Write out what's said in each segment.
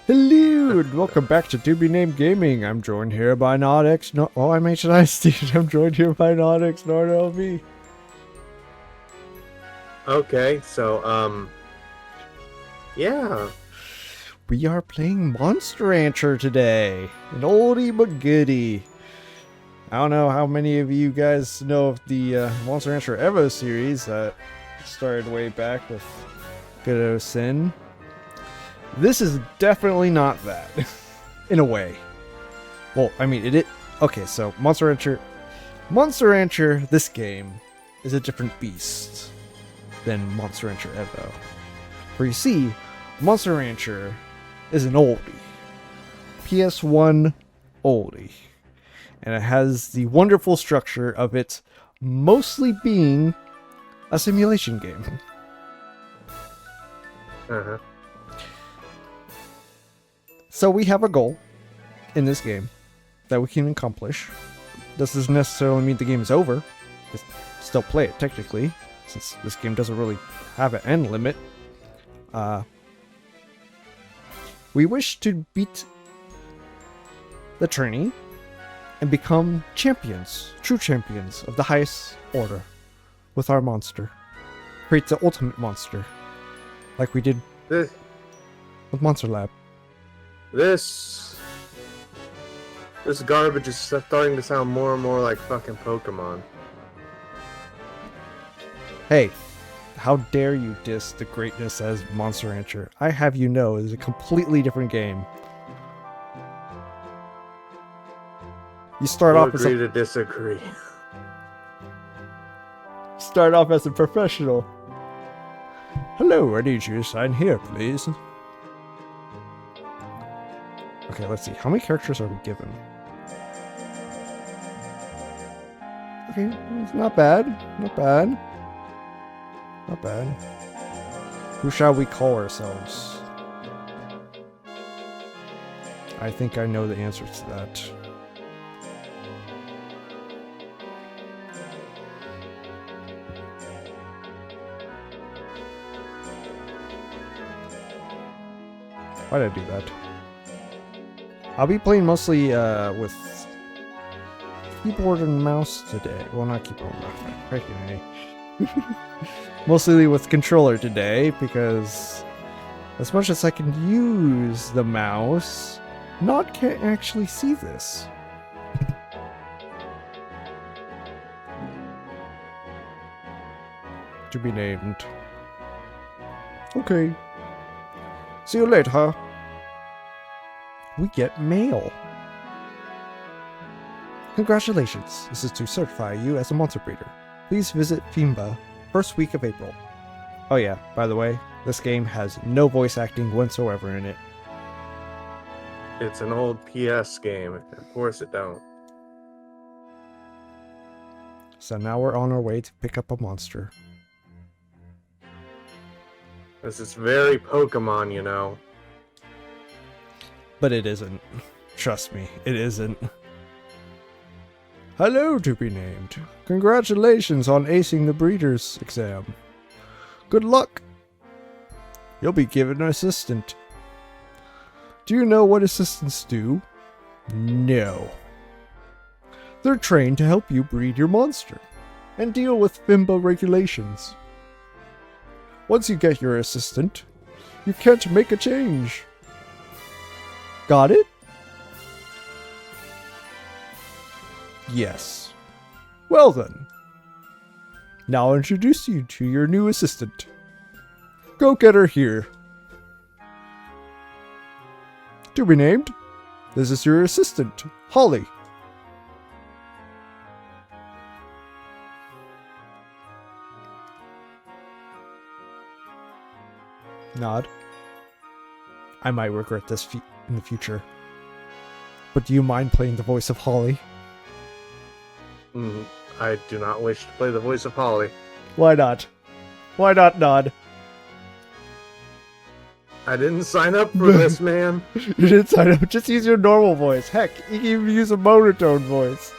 Hello, and welcome back to To Be Named Gaming. I'm joined here by I'm HDynasty. I'm joined here by NodxnarbLv. Okay, so, yeah. We are playing Monster Rancher today. An oldie but goodie. I don't know how many of you guys know of the Monster Rancher Evo series that started way back with good old Sin. This is definitely not that, in a way. Well, I mean, okay, so Monster Rancher, this game, is a different beast than Monster Rancher Evo. For you see, Monster Rancher is an oldie. PS1 oldie. And it has the wonderful structure of it mostly being a simulation game. Uh-huh. So we have a goal in this game that we can accomplish. This doesn't necessarily mean the game is over. You can still play it technically, since this game doesn't really have an end limit. We wish to beat the tourney and become champions, true champions of the highest order with our monster. Create the ultimate monster, like we did with Monster Lab. This garbage is starting to sound more and more like fucking Pokemon. Hey, how dare you diss the greatness as Monster Rancher? I have you know it is a completely different game. You start We'll off as agree to disagree. a professional. Hello, I need you to sign here, please. Okay, let's see. How many characters are we given? Okay, it's not bad. Not bad. Not bad. Who shall we call ourselves? I think I know the answer to that. Why did I do that? I'll be playing mostly with keyboard and mouse today. Well, not keyboard and mouse. Mostly with controller today, because as much as I can use the mouse, Nod can't actually see this. To be named. Okay. See you later. We get mail. Congratulations, this is to certify you as a monster breeder. Please visit Fimba first week of April. Oh yeah, by the way, this game has no voice acting whatsoever in it. It's an old PS game. Of course it don't. So now we're on our way to pick up a monster. This is very Pokemon, you know. But it isn't. Trust me, it isn't. Hello, to be named. Congratulations on acing the breeder's exam. Good luck. You'll be given an assistant. Do you know what assistants do? No. They're trained to help you breed your monster and deal with Fimba regulations. Once you get your assistant, you can't make a change. Got it? Yes. Well then. Now I'll introduce you to your new assistant. Go get her here. To be named, this is your assistant, Holly. Nod. I might regret this in the future. But do you mind playing the voice of Holly? I do not wish to play the voice of Holly. Why not? Why not, Nod? I didn't sign up for this, man. You didn't sign up. Just use your normal voice. Heck, you can even use a monotone voice.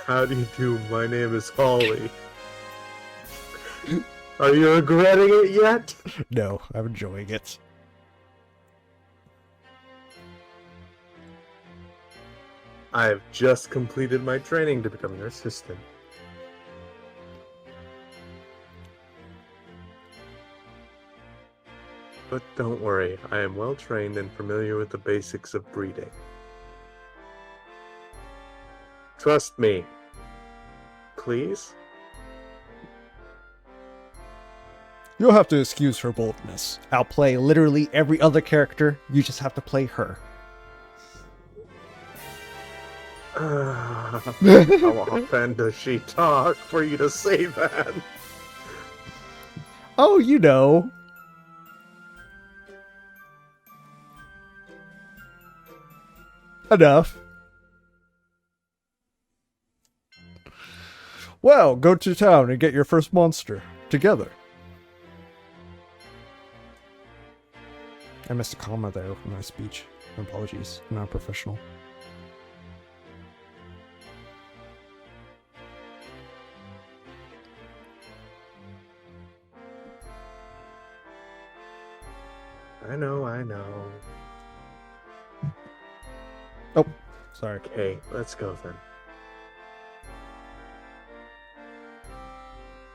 How do you do? My name is Holly. Are you regretting it yet? No, I'm enjoying it. I've just completed my training to become your assistant. But don't worry, I am well trained and familiar with the basics of breeding. Trust me. Please? You'll have to excuse her boldness. I'll play literally every other character. You just have to play her. How often does she talk for you to say that? Oh, you know. Enough. Well, go to town and get your first monster. Together. I missed a comma there from my speech. My apologies. I'm not professional. I know. Oh, sorry. Okay, let's go then.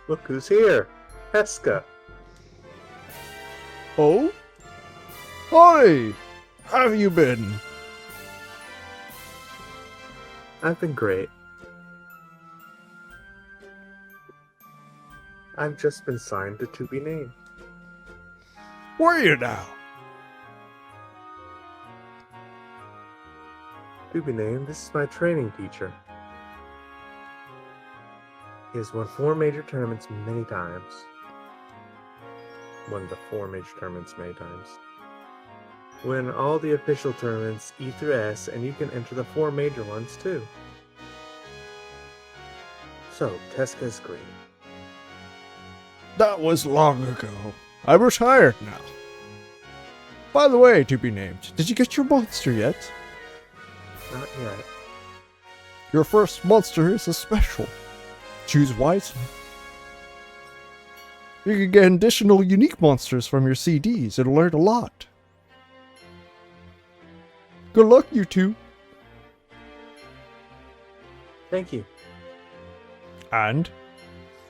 Look who's here! Heska! Oh? Hi! How have you been? I've been great. I've just been signed to be named. Where are you now? To be named, this is my training teacher. He has won 4 major tournaments many times. Won the 4 major tournaments many times. Win all the official tournaments E through S, and you can enter the 4 major ones too. So, Teska is great. That was long ago. I'm retired now. By the way, to be named, did you get your monster yet? Not yet. Your first monster is a special. Choose wisely. You can get additional unique monsters from your CDs and learn a lot. Good luck, you two. Thank you. And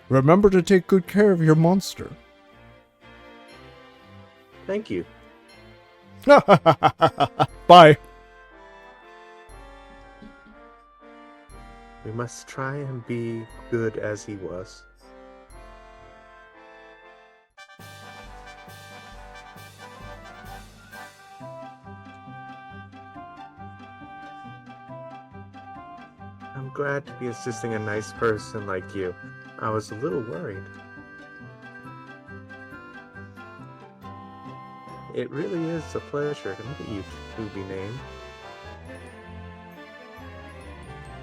remember to take good care of your monster. Thank you. Bye. We must try and be good as he was. I'm glad to be assisting a nice person like you. I was a little worried. It really is a pleasure to meet you, to be named.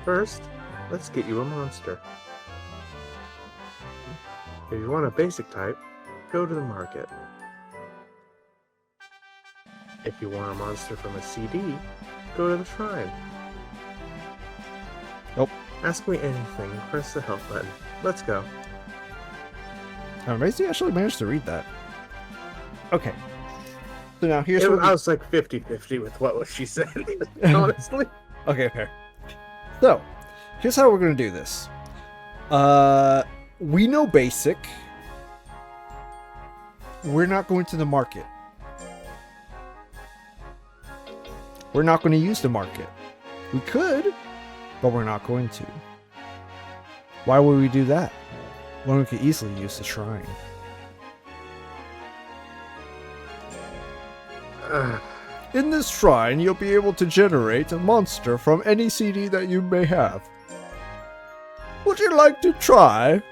First, let's get you a monster. If you want a basic type, go to the market. If you want a monster from a CD, go to the shrine. Nope. Ask me anything, press the help button. Let's go. Amazing, I actually managed to read that. Okay. So now here's I what was like 50-50 with what she said, honestly. Okay. So, here's how we're gonna do this. We know basic. We're not going to the market. We're not going to use the market. We could, but we're not going to. Why would we do that? When we could easily use the shrine. In this shrine, you'll be able to generate a monster from any CD that you may have. Would you like to try?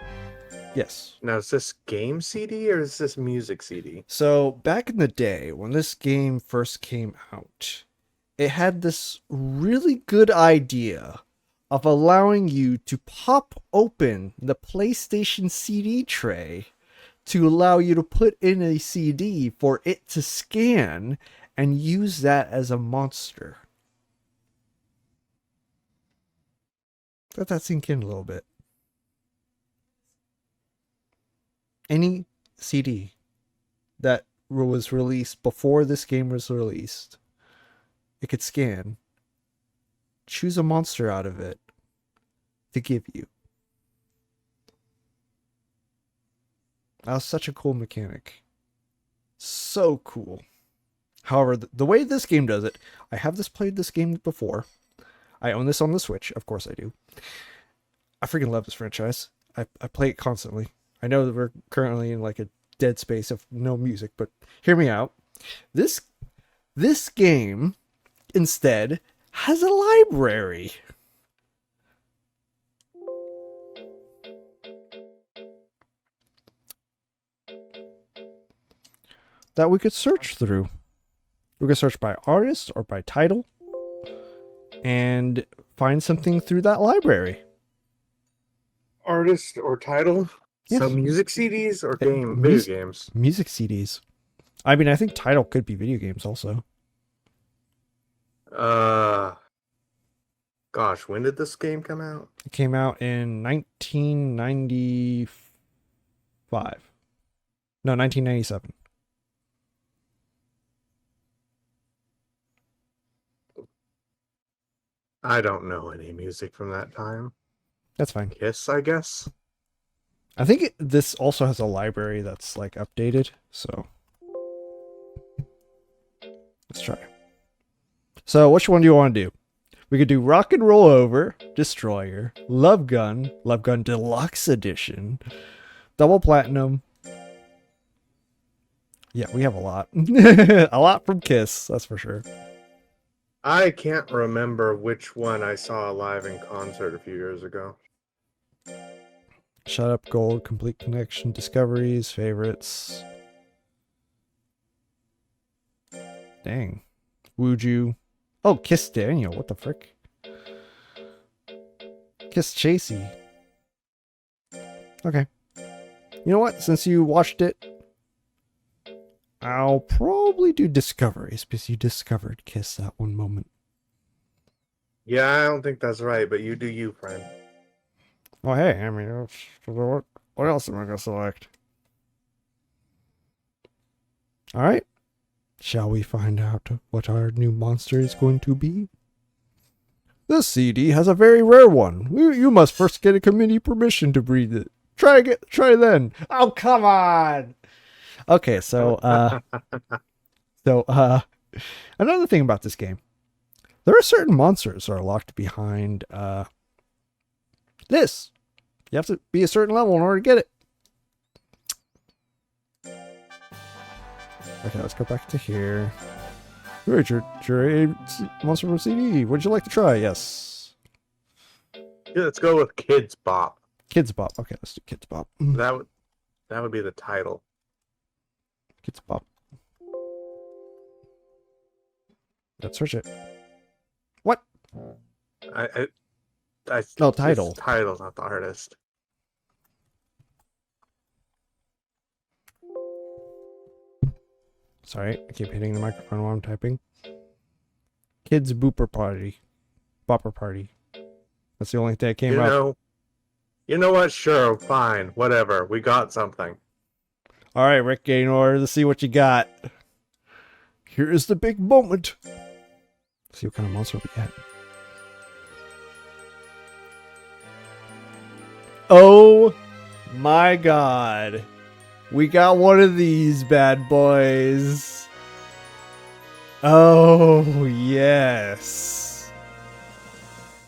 Yes. Now, is this game CD or is this music CD? So, back in the day, when this game first came out, it had this really good idea of allowing you to pop open the PlayStation CD tray to allow you to put in a CD for it to scan and use that as a monster. Let that sink in a little bit. Any CD that was released before this game was released, it could scan choose a monster out of it to give you. That was such a cool mechanic. So cool. However, the way this game does it, I have played this game before. I own this on the Switch. Of course I do. I freaking love this franchise. I play it constantly. I know that we're currently in like a dead space of no music, but hear me out. This game instead has a library. That we could search through. We could search by artist or by title and find something through that library. Artist or title? Yes. Some music CDs or video games? Music CDs. I mean, I think title could be video games also. Gosh, when did this game come out? It came out in 1995. No, 1997. I don't know any music from that time. That's fine. Kiss, I guess. I think this also has a library that's like updated, so let's try. So which one do you want to do? We could do Rock and Roll Over, Destroyer, Love Gun Deluxe Edition, Double Platinum. Yeah, we have a lot. A lot from Kiss, that's for sure. I can't remember which one I saw live in concert a few years ago. Shut Up Gold, Complete Connection, Discoveries, Favorites. Dang. Would you? Oh, Kiss Daniel. What the frick? Kiss Chasey. Okay. You know what? Since you watched it, I'll probably do Discoveries because you discovered Kiss that one moment. Yeah, I don't think that's right, but you do you, friend. Oh, hey, I mean, what else am I going to select? All right. Shall we find out what our new monster is going to be? This CD has a very rare one. You must first get a committee permission to breed it. Try then. Oh, come on. Okay, so another thing about this game. There are certain monsters that are locked behind this. You have to be a certain level in order to get it. Okay, let's go back to here. Good, you're a monster from CD. Would you like to try? Yes. Yeah, let's go with Kids Bop. Kids Bop. Okay, let's do Kids Bop. That would be the title. Kids Bop. Let's search it. What? No, title. It's title, not the artist. Sorry, I keep hitting the microphone while I'm typing. Kids Bopper Party. That's the only thing that came up. You know what? Sure, fine, whatever. We got something. All right, Rick Gaynor, let's see what you got. Here is the big moment. Let's see what kind of monster we get. Oh my god. We got one of these bad boys. Oh, yes.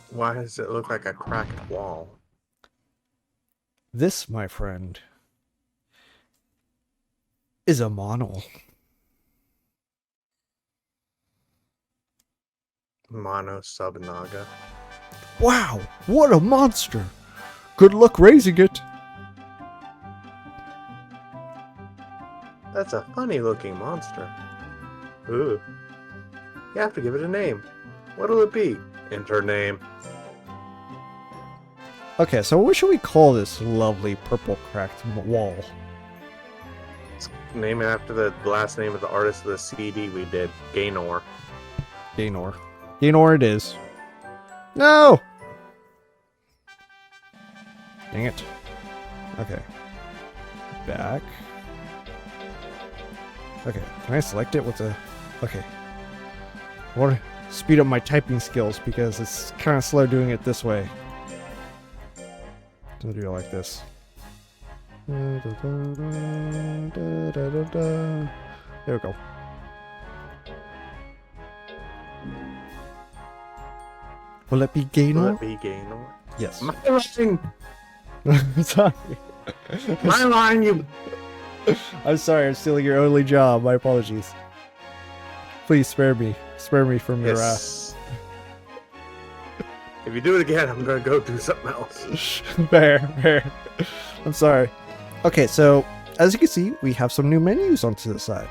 Why does it look like a cracked wall? This, my friend, is a mono. Mono Subnaga. Wow, what a monster. Good luck raising it. That's a funny looking monster. Ooh. You have to give it a name. What'll it be? Enter name. Okay, so what should we call this lovely purple cracked wall? Name it after the last name of the artist of the CD we did. Gaynor. Gaynor. Gaynor it is. No! Dang it. Okay. Back. Okay, can I select it? What's a... Okay. What speed up my typing skills because it's kind of slow doing it this way. I'm gonna do it like this. There we go. Will it be Gaynor? Will it be Gaynor? Yes. My line! Sorry. My line, you... I'm sorry, I'm stealing your only job. My apologies. Please spare me. Spare me from your wrath. If you do it again, I'm gonna go do something else. Fair. I'm sorry. Okay, so as you can see, we have some new menus onto the side.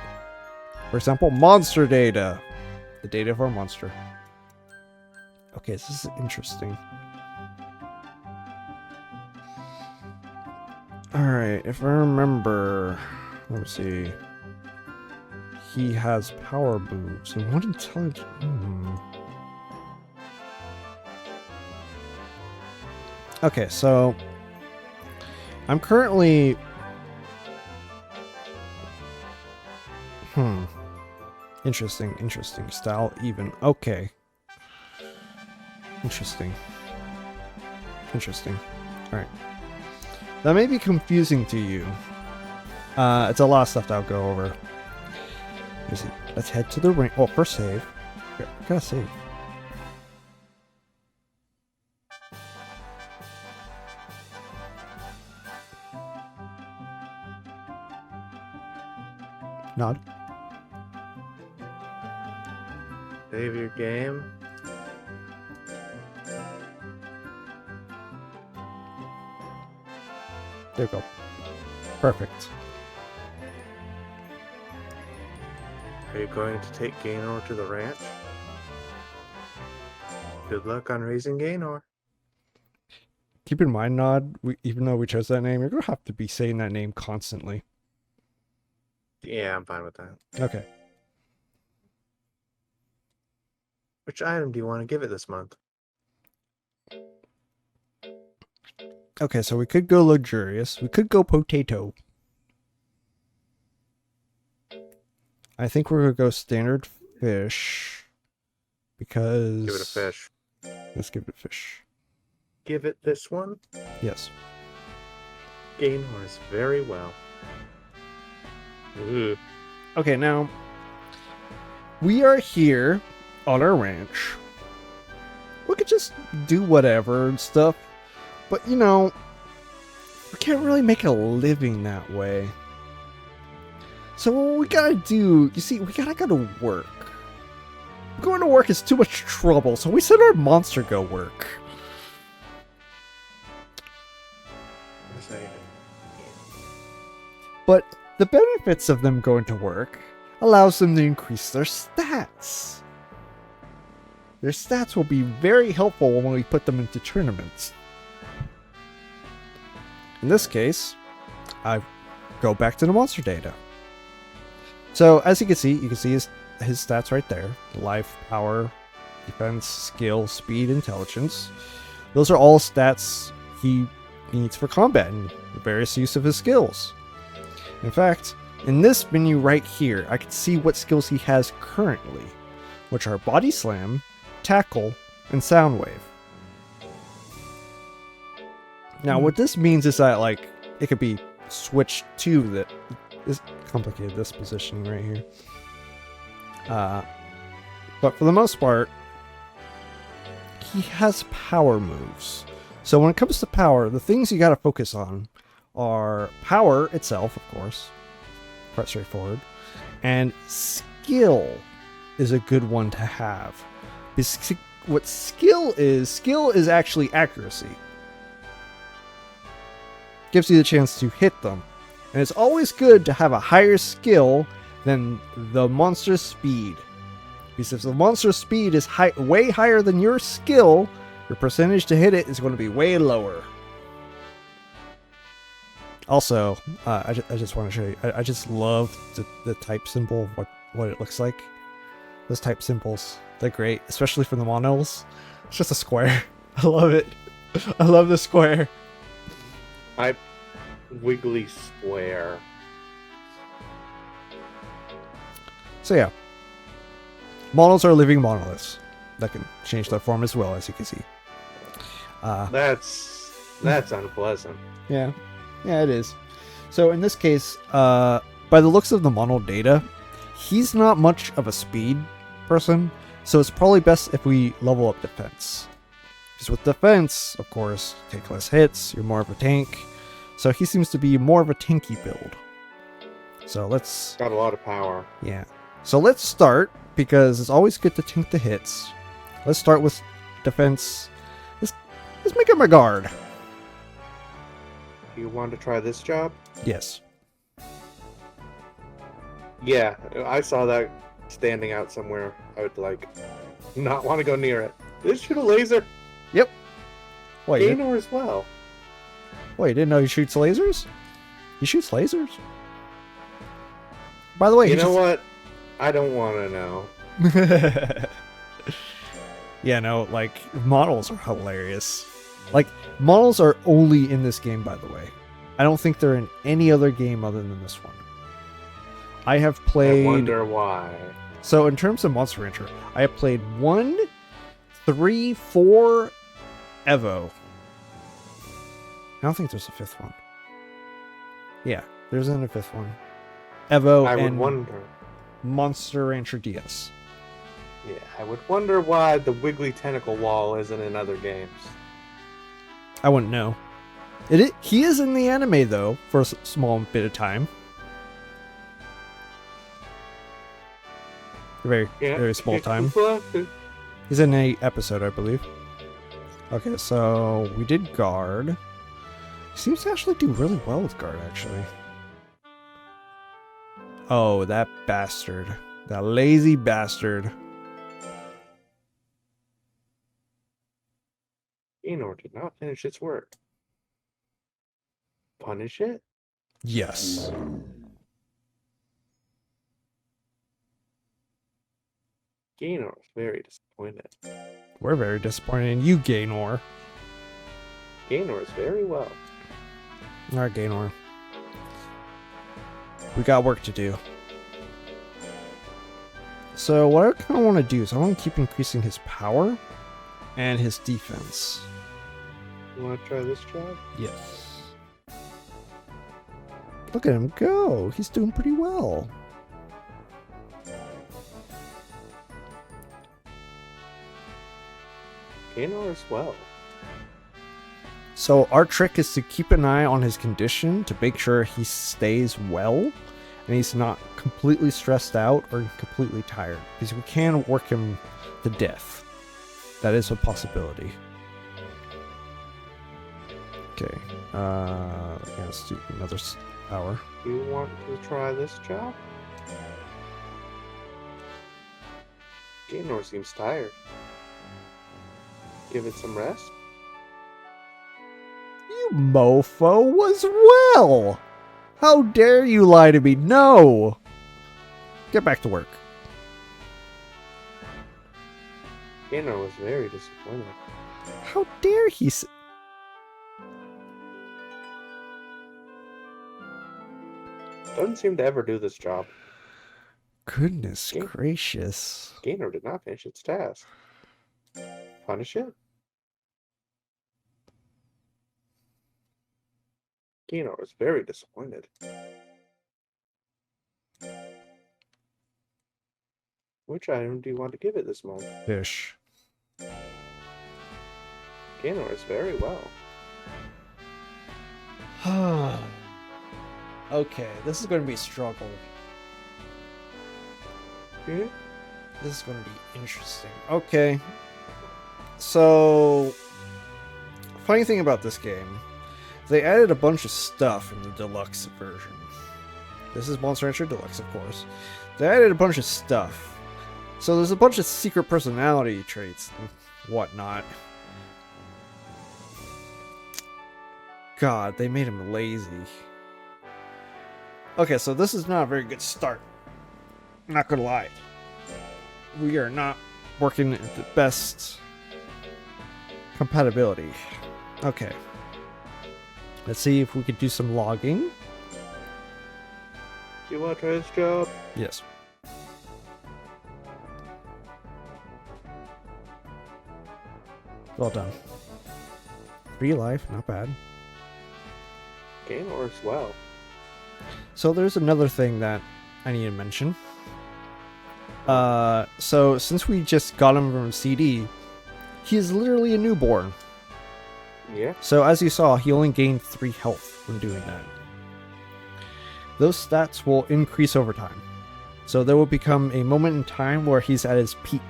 For example, monster data. The data of our monster. Okay, this is interesting. Alright, if I remember... Let me see. He has power moves and what intelligence... Okay, so... I'm currently... Interesting. Style even. Okay. Interesting. Alright. That may be confusing to you. It's a lot of stuff that I'll go over. Let's head to the ring. Oh, first save. I gotta save. Nod. Save your game. There we go. Perfect. Are you going to take Gaynor to the ranch? Good luck on raising Gaynor. Keep in mind, Nod, even though we chose that name, you're going to have to be saying that name constantly. Yeah, I'm fine with that. Okay. Which item do you want to give it this month? Okay, so we could go luxurious. We could go potato. I think we're going to go standard fish. Because... Give it a fish. Let's give it a fish. Give it this one? Yes. Gaynor is very well. Ooh. Okay, now... We are here on our ranch. We could just do whatever and stuff. But, you know, we can't really make a living that way. So what we gotta do, you see, we gotta go to work. Going to work is too much trouble, so we send our monster go work. But the benefits of them going to work allows them to increase their stats. Their stats will be very helpful when we put them into tournaments. In this case, I go back to the monster data. So as you can see his stats right there. Life, power, defense, skill, speed, intelligence. Those are all stats he needs for combat and various use of his skills. In fact, in this menu right here, I can see what skills he has currently, which are Body Slam, Tackle, and Sound Wave. Now, what this means is that, like, it could be switched to the... It's complicated, this positioning right here. But for the most part, he has power moves. So when it comes to power, the things you gotta focus on are power itself, of course. Quite straightforward. And skill is a good one to have. What skill is actually accuracy. Gives you the chance to hit them. And it's always good to have a higher skill than the monster's speed. Because if the monster's speed is way higher than your skill, your percentage to hit it is going to be way lower. Also, I just want to show you, I just love the type symbol of what it looks like. Those type symbols, they're great, especially for the monos. It's just a square. I love it. I love the square. Wiggly square. So yeah, monos are living monoliths. that can change their form as well, as you can see. That's unpleasant. Yeah, it is. So in this case, by the looks of the model data, he's not much of a speed person, so it's probably best if we level up defense. Because with defense, of course, take less hits, you're more of a tank. So he seems to be more of a tanky build. So let's... Got a lot of power. Yeah. So let's start, because it's always good to tank the hits. Let's start with defense. Let's make him a guard. You want to try this job? Yes. Yeah, I saw that standing out somewhere. I would like not want to go near it. Did it shoot a laser? Yep. Wait, Gaynor as well. Wait, you didn't know he shoots lasers? He shoots lasers? By the way, you know what? I don't want to know. Yeah, no, like, models are hilarious. Like, models are only in this game, by the way. I don't think they're in any other game other than this one. I have played... I wonder why. So, in terms of Monster Rancher, I have played 1, 3, 4, Evo. I don't think there's a 5th one. Yeah, there isn't a 5th one. Evo I would and wonder. Monster Rancher DS. Yeah, I would wonder why the wiggly tentacle wall isn't in other games. I wouldn't know. He is in the anime, though, for a small bit of time. Very small time. He's in an episode, I believe. Okay, so we did guard. He seems to actually do really well with guard, actually. Oh, that bastard. That lazy bastard. Gaynor did not finish its work. Punish it? Yes. Gaynor is very disappointed. We're very disappointed in you, Gaynor. Gaynor is very well. Alright, Gaynor. We got work to do. So what I kind of want to do is I want to keep increasing his power and his defense. You want to try this job? Yes. Look at him go. He's doing pretty well. Gaynor as well. So our trick is to keep an eye on his condition to make sure he stays well and he's not completely stressed out or completely tired, because we can work him to death. That is a possibility. Okay, let's do another hour. You want to try this job? Gaynor seems tired. Give it some rest? You mofo was well! How dare you lie to me? No! Get back to work. Gaynor was very disappointed. How dare he Doesn't seem to ever do this job. Goodness gracious. Gaynor did not finish its task. Punish it? Gaynor was very disappointed. Which item do you want to give it this moment? Fish. Gaynor is very well. Okay, this is going to be a struggle. Hmm? This is going to be interesting. Okay. So, funny thing about this game, they added a bunch of stuff in the deluxe version. This is Monster Rancher Deluxe, of course. They added a bunch of stuff. So there's a bunch of secret personality traits and whatnot. God, they made him lazy. Okay, so this is not a very good start. Not gonna lie. We are not working at the best compatibility. Okay. Let's see if we could do some logging. You want to try this job? Yes. Well done. 3 life, not bad. Gain works well. So there's another thing that I need to mention. So since we just got him from CD, he is literally a newborn. Yeah. So as you saw, he only gained 3 health when doing that. Those stats will increase over time. So there will become a moment in time where he's at his peak,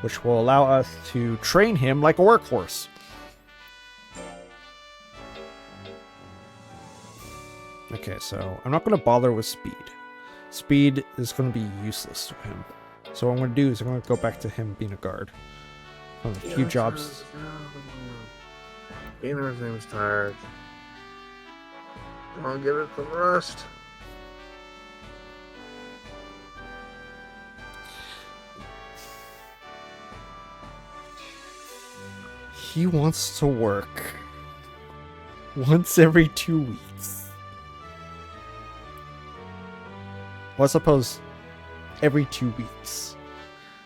which will allow us to train him like a workhorse. Okay, so I'm not going to bother with speed. Speed is going to be useless to him. So what I'm going to do is I'm going to go back to him being a guard. On a few jobs. Gainer's name is tired. I'll give it some rest. He wants to work once every 2 weeks. Well, I suppose every 2 weeks.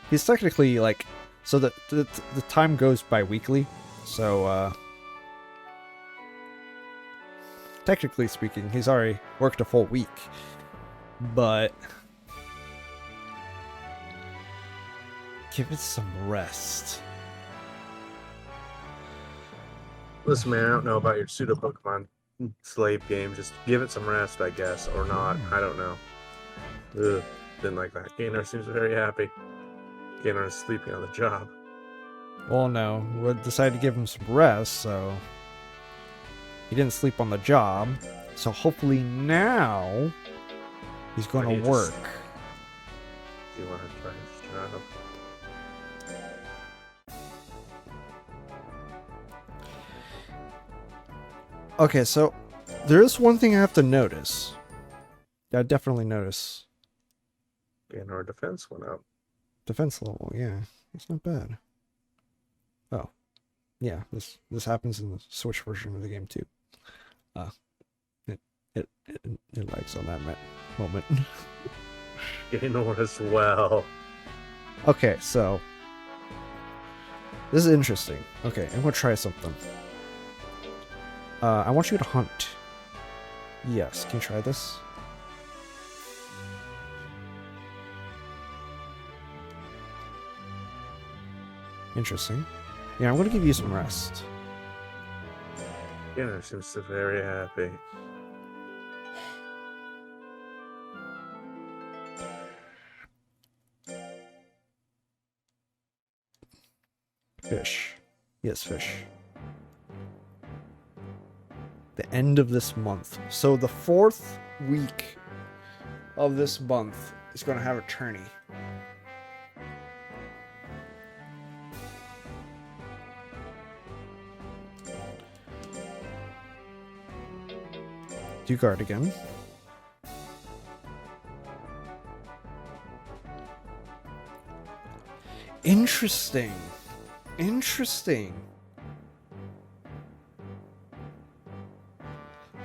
He's technically like, so the time goes bi-weekly, so technically speaking, he's already worked a full week, but give it some rest. Listen, man, I don't know about your pseudo Pokemon slave game. Just give it some rest, I guess, or not. I don't know. Ugh, didn't like that. Gainer seems very happy. Gainer is sleeping on the job. Well, no, we decided to give him some rest, so he didn't sleep on the job. So hopefully now he's going to work. Do you want to try his job? Okay, so there is one thing I have to notice. I definitely notice. And our defense went up. Defense level, yeah, it's not bad. Oh, yeah, this happens in the Switch version of the game too. It lags on that moment. Gainer as well. Okay, so this is interesting. Okay, I'm gonna try something. I want you to hunt. Yes, can you try this? Interesting. Yeah, I'm gonna give you some rest. Gainer seems very happy. Fish. Yes, fish. The end of this month. So the 4th week of this month is going to have a tourney. Do guard again. Interesting. Interesting.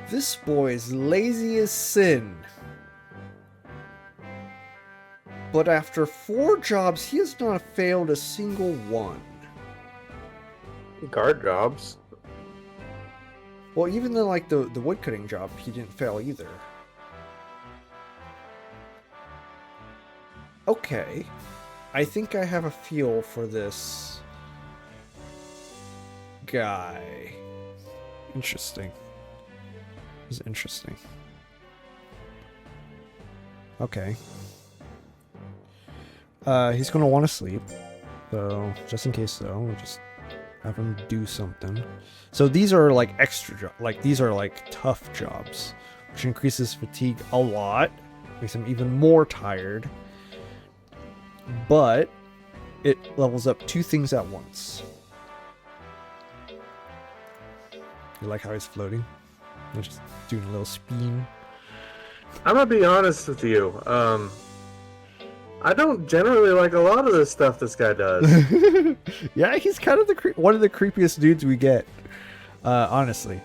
This boy is lazy as sin. But after 4 jobs, he has not failed a single one. Guard jobs. Well, even the the woodcutting job, he didn't fail either. Okay. I think I have a feel for this guy. Interesting. This is interesting. Okay. He's gonna want to sleep. So, just in case though, we'll just have him do something. So these are like extra jobs. Like these are like tough jobs, which increases fatigue a lot. Makes him even more tired. But it levels up 2 things at once. You like how he's floating? He's just doing a little spin. I'm gonna be honest with you. I don't generally like a lot of the stuff this guy does. Yeah, he's kind of one of the creepiest dudes we get. Honestly.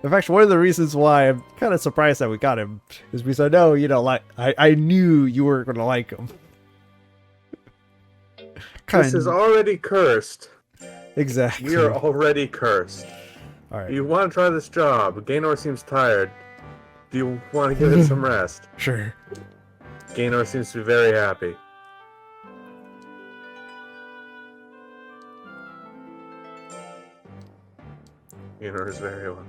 In fact, one of the reasons why I'm kind of surprised that we got him is because I know, you know, like I knew you were gonna like him. This is already cursed. Exactly. We are already cursed. All right. You want to try this job? Gaynor seems tired. Do you want to give it some rest? Sure. Gaynor seems to be very happy. Gaynor is very well.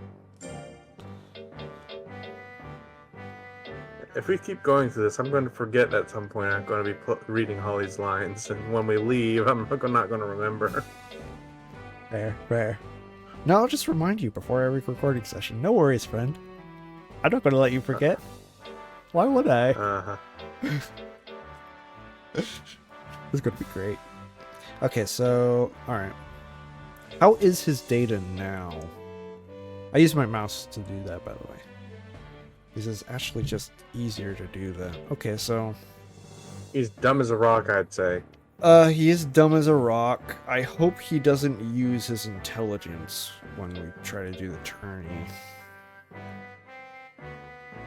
If we keep going through this, I'm going to forget at some point I'm going to be reading Holly's lines, and when we leave, I'm not going to remember. Fair. No, I'll just remind you before every recording session. No worries, friend. I'm not going to let you forget. Why would I? Uh-huh. This is going to be great. Okay, so, alright. How is his data now? I use my mouse to do that, by the way. This is actually just easier to do that. Okay, so... He's dumb as a rock, I'd say. He is dumb as a rock. I hope he doesn't use his intelligence when we try to do the tourney.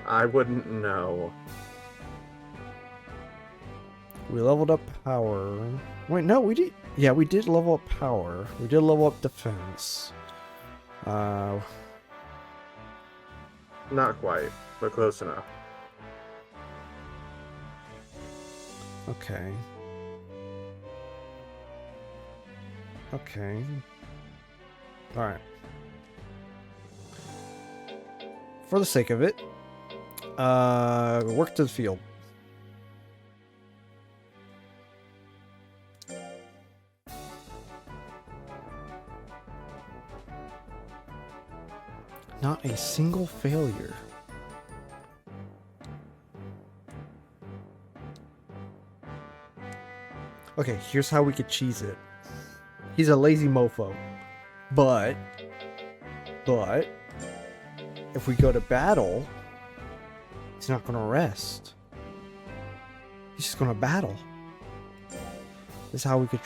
I wouldn't know. We leveled up power. Wait, no, we did. Yeah, we did level up power. We did level up defense. Not quite, but close enough. Okay. Okay. Alright. For the sake of it, work to the field. Not a single failure. Okay, here's how we could cheese it. He's a lazy mofo. But if we go to battle, he's not gonna rest. He's just gonna battle. This is how we could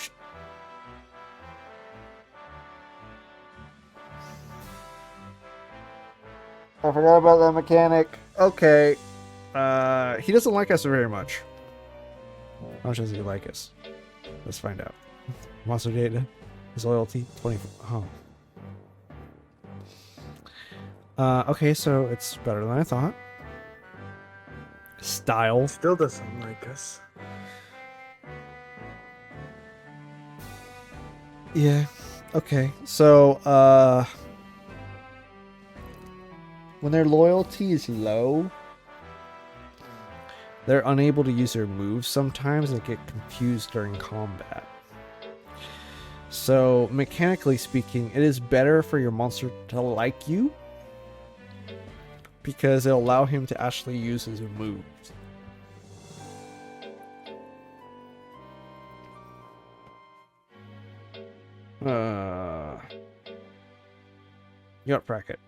I forgot about that mechanic. Okay. He doesn't like us very much. How much does he like us? Let's find out. Monster data. His loyalty. 24. Oh. Okay, so it's better than I thought. Style. Still doesn't like us. Yeah. Okay. So, when their loyalty is low, they're unable to use their moves sometimes and get confused during combat. So, mechanically speaking, it is better for your monster to like you because it'll allow him to actually use his moves. You got bracket.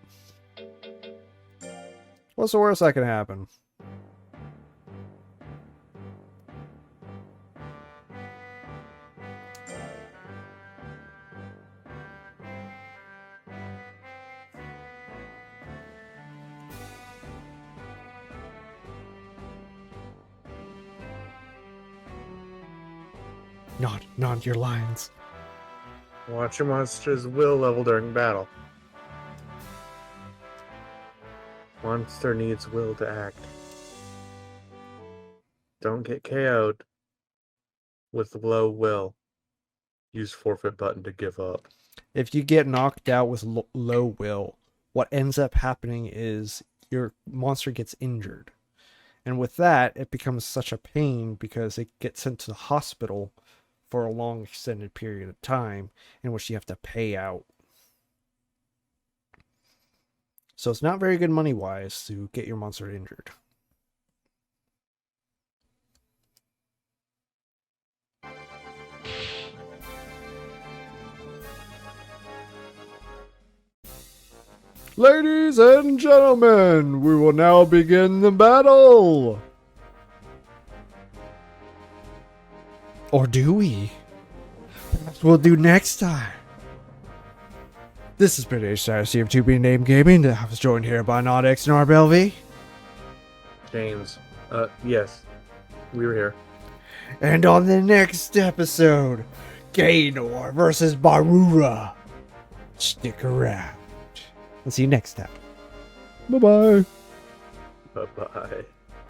What's the worst that can happen? Not your lines. Watch your monster's will level during battle. Monster needs will to act. Don't get KO'd with low will. Use forfeit button to give up. If you get knocked out with low will, what ends up happening is your monster gets injured. And with that, it becomes such a pain because it gets sent to the hospital for a long extended period of time in which you have to pay out. So it's not very good money-wise to get your monster injured. Ladies and gentlemen, we will now begin the battle! Or do we? Perhaps we'll do next time. This has been HDynasty of 2B Name Gaming. I was joined here by NodxnarbLv. James. Yes. We were here. And on the next episode, Gaynor versus Barura. Stick around. I'll see you next time. Bye-bye. Bye-bye.